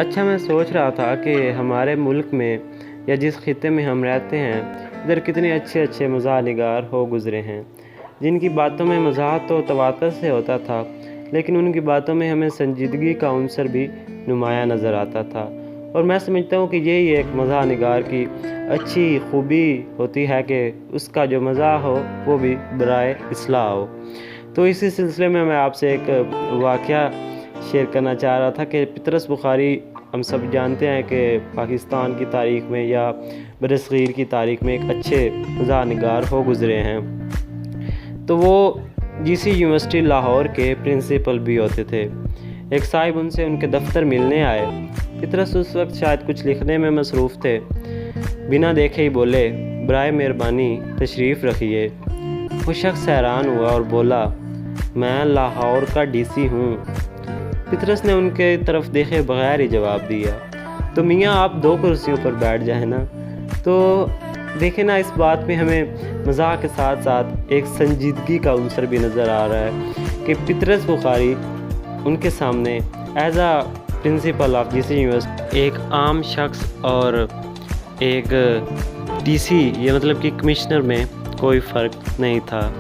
اچھا، میں سوچ رہا تھا کہ ہمارے ملک میں یا جس خطے میں ہم رہتے ہیں ادھر کتنے اچھے اچھے مزاح نگار ہو گزرے ہیں، جن کی باتوں میں مزاح تو تواتر سے ہوتا تھا، لیکن ان کی باتوں میں ہمیں سنجیدگی کا عنصر بھی نمایاں نظر آتا تھا۔ اور میں سمجھتا ہوں کہ یہی ایک مزاح نگار کی اچھی خوبی ہوتی ہے کہ اس کا جو مزاح ہو وہ بھی برائے اصلاح ہو۔ تو اسی سلسلے میں آپ سے ایک واقعہ شیئر کرنا چاہ رہا تھا کہ پطرس بخاری ہم سب جانتے ہیں کہ پاکستان کی تاریخ میں یا برصغیر کی تاریخ میں ایک اچھے مزاح نگار ہو گزرے ہیں۔ تو وہ جی سی یونیورسٹی لاہور کے پرنسپل بھی ہوتے تھے۔ ایک صاحب ان سے ان کے دفتر ملنے آئے۔ پطرس اس وقت شاید کچھ لکھنے میں مصروف تھے، بنا دیکھے ہی بولے، برائے مہربانی تشریف رکھیے۔ وہ شخص حیران ہوا اور بولا، میں لاہور کا ڈی سی ہوں۔ پطرس نے ان کے طرف دیکھے بغیر ہی جواب دیا، تو میاں آپ 2 کرسیوں پر بیٹھ جائیں نا۔ تو دیکھیں نا، اس بات میں ہمیں مزاح کے ساتھ ساتھ ایک سنجیدگی کا عنصر بھی نظر آ رہا ہے کہ پطرس بخاری ان کے سامنے as a principal of G C university ایک عام شخص اور ایک ڈی سی، یہ مطلب کہ کمشنر میں کوئی فرق نہیں تھا۔